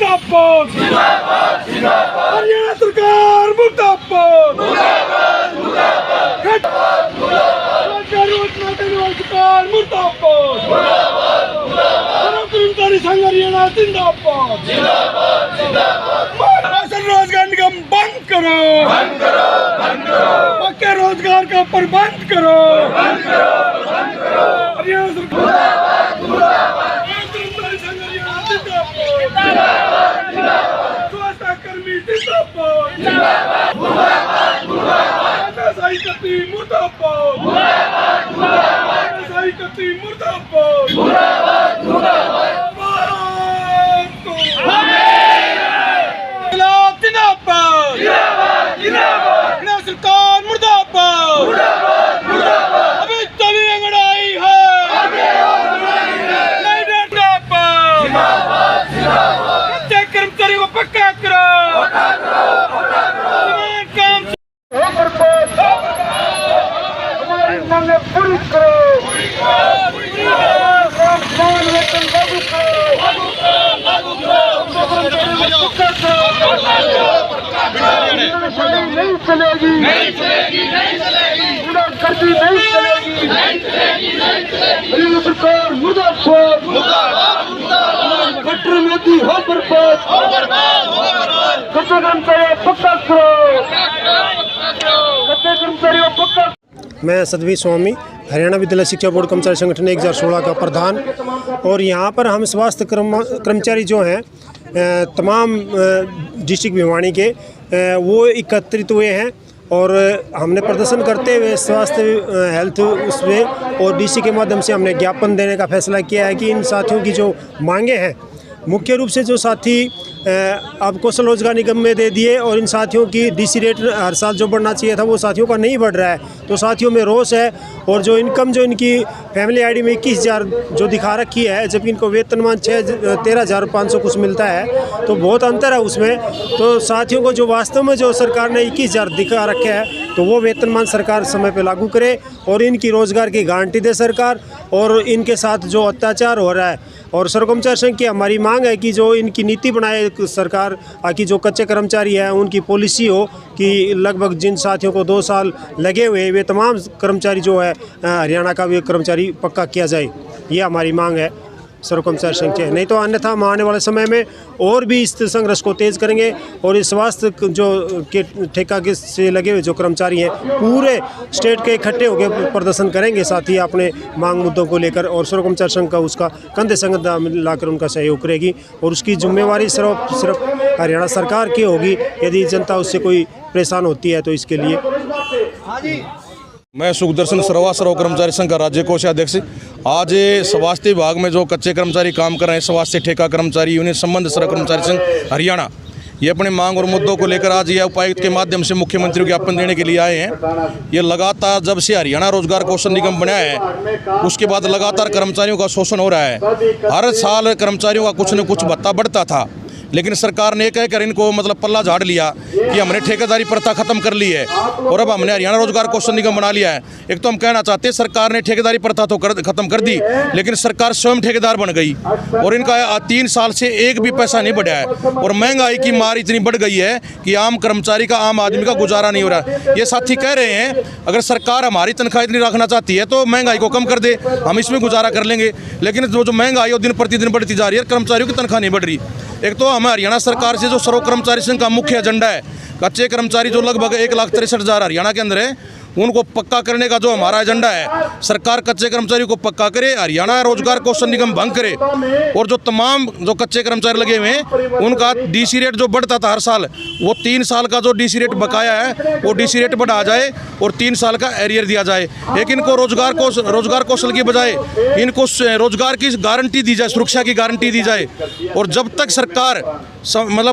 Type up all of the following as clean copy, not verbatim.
जिंदाबाद हरियाणा सरकार मुर्दाबाद सरकार मुर्दाबाद कर्मचारी संघ हरियाणा जिंदाबाद रोजगार निगम बंद करो पक्के रोजगार का प्रबंध करो हरियाणा स्वच्छता कर्मी जिंदाबाद सरकार मुर्दाबाद अभी तभी अंगड़ाई है कर्मचारियों को पक्का करो हमारी मांगे पूरी करो नहीं चलेगी गुंडागर्दी नहीं चलेगी हरियाणा सरकार मुर्दाबाद कट्टर मोदी हो बर्बाद कच्चे कर्मचारी पक्का करो कच्चे कर्मचारी पक्का। मैं सदवी स्वामी हरियाणा विद्यालय शिक्षा बोर्ड कर्मचारी संगठन 2016 का प्रधान। और यहाँ पर हम स्वास्थ्य कर्मचारी जो हैं तमाम डिस्ट्रिक्ट भिवानी के वो एकत्रित हुए हैं और हमने प्रदर्शन करते हुए स्वास्थ्य हेल्थ उसमें और डीसी के माध्यम से हमने ज्ञापन देने का फैसला किया है कि इन साथियों की जो मांगे हैं मुख्य रूप से जो साथी अब कौशल रोजगार निगम में दे दिए और इन साथियों की डीसी रेट हर साल जो बढ़ना चाहिए था वो साथियों का नहीं बढ़ रहा है, तो साथियों में रोष है। और जो इनकम जो इनकी फैमिली आईडी में 21,000 जो दिखा रखी है जबकि इनको वेतनमान 13,500 कुछ मिलता है, तो बहुत अंतर है उसमें। तो साथियों को जो वास्तव में जो सरकार ने 21,000 दिखा रखे है तो वो वेतनमान सरकार समय पे लागू करे और इनकी रोज़गार की गारंटी दे सरकार। और इनके साथ जो अत्याचार हो रहा है और कर्मचारी संघ की हमारी मांग है कि जो इनकी नीति बनाए सरकार ताकि जो कच्चे कर्मचारी हैं उनकी पॉलिसी हो कि लगभग जिन साथियों को 2 साल लगे हुए वे तमाम कर्मचारी जो है हरियाणा का भी कर्मचारी पक्का किया जाए, ये हमारी मांग है कर्मचारी संघ के। नहीं तो अन्यथा हम आने वाले समय में और भी इस संघर्ष को तेज़ करेंगे और इस स्वास्थ्य जो के ठेका के से लगे हुए जो कर्मचारी हैं पूरे स्टेट के इकट्ठे होकर प्रदर्शन करेंगे, साथ ही अपने मांग मुद्दों को लेकर। और कर्मचारी संघ का उसका कंधे से कंधा मिलाकर उनका सहयोग करेगी और उसकी जिम्मेवारी सिर्फ हरियाणा सरकार की होगी। यदि जनता उससे कोई परेशान होती है तो इसके लिए मैं सुखदर्शन सर्व कर्मचारी संघ का राज्य कोषाध्यक्ष। आज स्वास्थ्य विभाग में जो कच्चे कर्मचारी काम कर रहे हैं, स्वास्थ्य ठेका कर्मचारी यूनियन संबंध सर्व कर्मचारी संघ हरियाणा, ये अपने मांग और मुद्दों को लेकर आज यह उपायुक्त के माध्यम से मुख्यमंत्री को ज्ञापन देने के लिए आए हैं। ये लगातार जब से हरियाणा रोजगार कौशल निगम बनाया है उसके बाद लगातार कर्मचारियों का शोषण हो रहा है। हर साल कर्मचारियों का कुछ न कुछ भत्ता बढ़ता था, लेकिन सरकार ने कहकर इनको पल्ला झाड़ लिया कि हमने ठेकेदारी प्रथा खत्म कर ली है और अब हमने हरियाणा रोजगार कौशल निगम बना लिया है। एक तो हम कहना चाहते हैं सरकार ने ठेकेदारी प्रथा तो खत्म कर दी, लेकिन सरकार स्वयं ठेकेदार बन गई और इनका 3 साल से एक भी पैसा नहीं बढ़ा है। और महंगाई की मार इतनी बढ़ गई है कि आम कर्मचारी का, आम आदमी का गुजारा नहीं हो रहा है। ये साथी कह रहे हैं अगर सरकार हमारी तनख्वाह इतनी रखना चाहती है तो महंगाई को कम कर दे, हम इसमें गुजारा कर लेंगे। लेकिन जो महंगाई है दिन प्रतिदिन बढ़ती जा रही है, कर्मचारियों की तनख्वाह नहीं बढ़ रही। एक तो हमें हरियाणा सरकार से जो सर्व कर्मचारी संघ का मुख्य एजेंडा है, कच्चे कर्मचारी जो लगभग 1,63,000 हरियाणा के अंदर है उनको पक्का करने का जो हमारा एजेंडा है, सरकार कच्चे कर्मचारियों को पक्का करे, हरियाणा रोजगार कौशल निगम भंग करे और जो तमाम जो कच्चे कर्मचारी लगे हुए हैं उनका डीसी रेट जो बढ़ता था हर साल, वो 3 साल का जो डीसी रेट बकाया है वो डीसी रेट बढ़ा जाए और 3 साल का एरियर दिया जाए। लेकिन इनको रोजगार कौशल की बजाय इनको रोजगार की गारंटी दी जाए, सुरक्षा की गारंटी दी जाए। और जब तक सरकार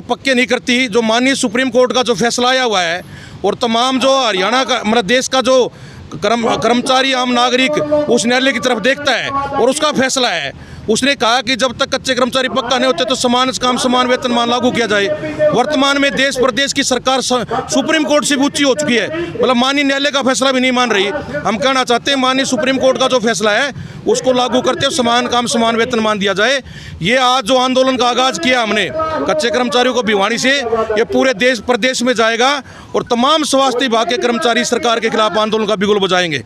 पक्के नहीं करती, जो माननीय सुप्रीम कोर्ट का जो फैसला आया हुआ है और तमाम जो हरियाणा का देश का जो कर्मचारी आम नागरिक उस न्यायालय की तरफ देखता है और उसका फैसला है, उसने कहा कि जब तक कच्चे कर्मचारी पक्का नहीं होते तो समान काम समान वेतनमान लागू किया जाए। वर्तमान में देश प्रदेश की सरकार सुप्रीम कोर्ट से भी ऊंची हो चुकी है, माननीय न्यायालय का फैसला भी नहीं मान रही। हम कहना चाहते हैं माननीय सुप्रीम कोर्ट का जो फैसला है उसको लागू करते हुए समान काम समान वेतनमान दिया जाए। ये आज जो आंदोलन का आगाज़ किया हमने कच्चे कर्मचारियों को भिवानी से, ये पूरे देश प्रदेश में जाएगा और तमाम स्वास्थ्य विभाग के कर्मचारी सरकार के खिलाफ आंदोलन का बिगुल बजाएंगे।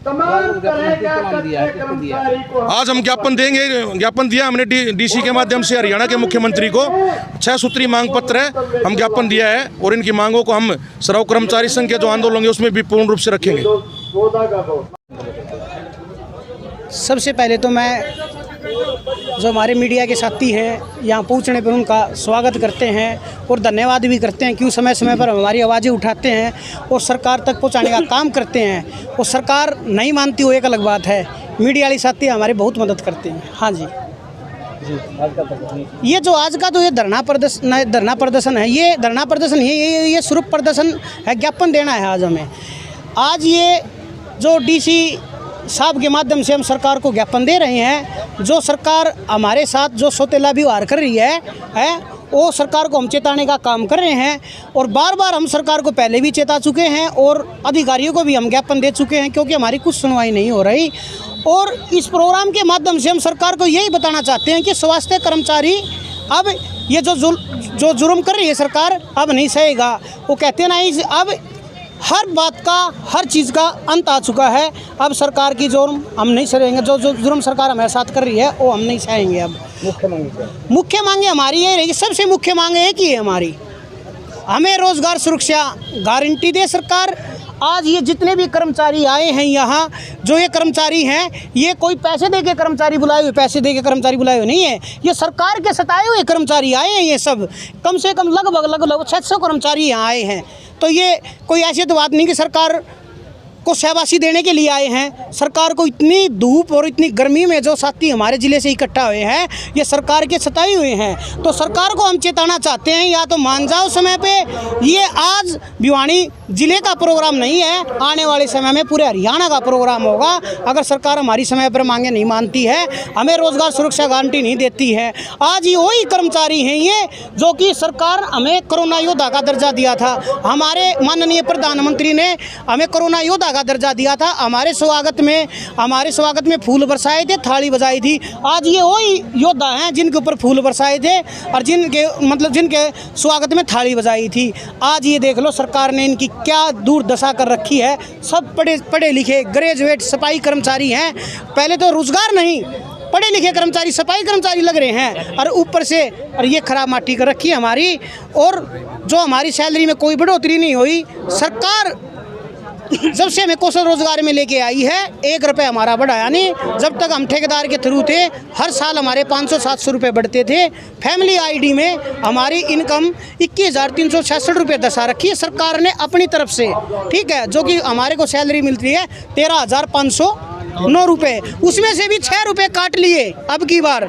आज हम ज्ञापन देंगे, ज्ञापन दिया हमने डीसी के माध्यम से हरियाणा के मुख्यमंत्री को 6 सूत्री मांग पत्र है, हम ज्ञापन दिया है और इनकी मांगों को हम श्रम कर्मचारी संघ के जो आंदोलन है उसमें भी पूर्ण रूप से रखेंगे। सबसे पहले तो मैं जो हमारे मीडिया के साथी हैं यहाँ पहुँचने पर उनका स्वागत करते हैं और धन्यवाद भी करते हैं, क्यों समय समय पर हमारी आवाज़ें उठाते हैं और सरकार तक पहुँचाने का काम करते हैं। और सरकार नहीं मानती हो एक अलग बात है, मीडिया वाले साथी हमारे बहुत मदद करते हैं। हाँ जी, ये जो आज का तो ये धरना प्रदर्शन है, ये धरना प्रदर्शन ये स्वरूप प्रदर्शन है, ज्ञापन देना है आज हमें। आज ये जो डीसी साहब के माध्यम से हम सरकार को ज्ञापन दे रहे हैं, जो सरकार हमारे साथ जो सौतेला व्यवहार कर रही है वो सरकार को हम चेताने का काम कर रहे हैं। और बार बार हम सरकार को पहले भी चेता चुके हैं और अधिकारियों को भी हम ज्ञापन दे चुके हैं, क्योंकि हमारी कुछ सुनवाई नहीं हो रही। और इस प्रोग्राम के माध्यम से हम सरकार को यही बताना चाहते हैं कि स्वास्थ्य कर्मचारी अब ये जो जुर्म कर रही है सरकार अब नहीं सहेगा। वो कहते हैं नहीं, अब हर बात का हर चीज़ का अंत आ चुका है। अब सरकार की जुर्म हम नहीं सहेंगे, जो जुर्म सरकार हमारे साथ कर रही है वो हम नहीं सहेंगे। अब मुख्य मांगे हमारी ये रहेगी, सबसे मुख्य मांगे एक ही है हमारी, हमें रोज़गार सुरक्षा गारंटी दे सरकार। आज ये जितने भी कर्मचारी आए हैं यहाँ, जो ये कर्मचारी हैं, ये कोई पैसे दे के कर्मचारी बुलाए हुए नहीं है, ये सरकार के सताए हुए कर्मचारी आए हैं। ये सब कम से कम लगभग 600 कर्मचारी यहाँ आए हैं। तो ये कोई ऐसी तो बात नहीं कि सरकार को शाबाशी देने के लिए आए हैं। सरकार को इतनी धूप और इतनी गर्मी में जो साथी हमारे ज़िले से इकट्ठा हुए हैं, ये सरकार के सताए हुए हैं। तो सरकार को हम चेताना चाहते हैं, या तो मान जाओ समय पे, ये आज भिवानी ज़िले का प्रोग्राम नहीं है, आने वाले समय में पूरे हरियाणा का प्रोग्राम होगा। अगर सरकार हमारी समय पर मांगे नहीं मानती है, हमें रोज़गार सुरक्षा गारंटी नहीं देती है। आज ये वही कर्मचारी हैं ये जो कि सरकार हमें कोरोना योद्धा का दर्जा दिया था, हमारे माननीय प्रधानमंत्री ने हमें कोरोना योद्धा का दर्जा दिया था, हमारे स्वागत में फूल बरसाए थे, थाली बजाई थी। आज ये वही योद्धा हैं जिनके ऊपर फूल बरसाए थे और जिनके स्वागत में थाली बजाई थी। आज ये देख लो सरकार ने इनकी क्या दुर्दशा कर रखी है। सब पढ़े लिखे ग्रेजुएट सफाई कर्मचारी हैं, पहले तो रोजगार नहीं, पढ़े लिखे कर्मचारी सफाई कर्मचारी लग रहे हैं, और ऊपर से और ये खराब माटी कर रखी है हमारी। और जो हमारी सैलरी में कोई बढ़ोतरी नहीं हुई। सरकार जब से हमें कौशल रोजगार में लेके आई है, 1 रुपये हमारा बढ़ाया नहीं। जब तक हम ठेकेदार के थ्रू थे, हर साल हमारे 500-700 रुपये बढ़ते थे। फैमिली आईडी में हमारी इनकम 21,366 रुपये दर्शा रखी है सरकार ने अपनी तरफ से, ठीक है, जो कि हमारे को सैलरी मिलती है 13,509 रुपये। उसमें से भी 6 रुपये काट लिए अब की बार,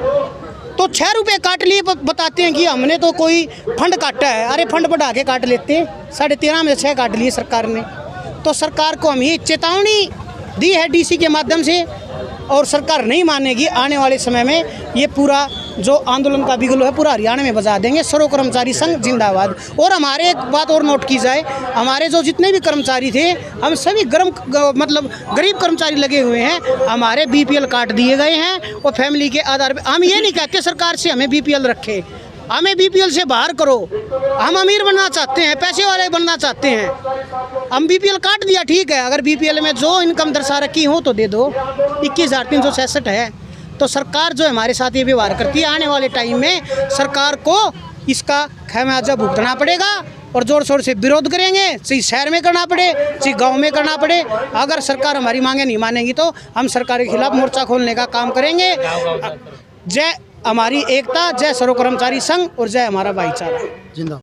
तो 6 रुपये काट लिए। बताते हैं कि हमने तो कोई फंड काटा है, अरे फंड बढ़ा के काट लेते, 13.5 में 6 काट लिए सरकार ने। तो सरकार को हम ये चेतावनी दी है डीसी के माध्यम से, और सरकार नहीं मानेगी। आने वाले समय में ये पूरा जो आंदोलन का बिगुल है पूरा हरियाणा में बजा देंगे। सर्व कर्मचारी संघ जिंदाबाद। और हमारे एक बात और नोट की जाए, हमारे जो जितने भी कर्मचारी थे, हम सभी गरीब कर्मचारी लगे हुए हैं। हमारे BPL कार्ड दिए गए हैं और फैमिली के आधार पर। हम ये नहीं कहते सरकार से हमें BPL रखे, हमें BPL से बाहर करो। हम अमीर बनना चाहते हैं, पैसे वाले बनना चाहते हैं। हम BPL काट दिया, ठीक है, अगर BPL में जो इनकम दर्शा रखी हो तो दे दो। 21,366 है। तो सरकार जो हमारे साथ ये व्यवहार करती है, आने वाले टाइम में सरकार को इसका खामियाजा भुगतना पड़ेगा और जोर शोर से विरोध करेंगे। चाहे शहर में करना पड़े, चाहे गांव में करना पड़े। अगर सरकार हमारी मांगे नहीं मानेगी तो हम सरकार के खिलाफ मोर्चा खोलने का काम करेंगे। जय हमारी एकता, जय सर्व कर्मचारी संघ और जय हमारा भाईचारा। जिंदाबाद।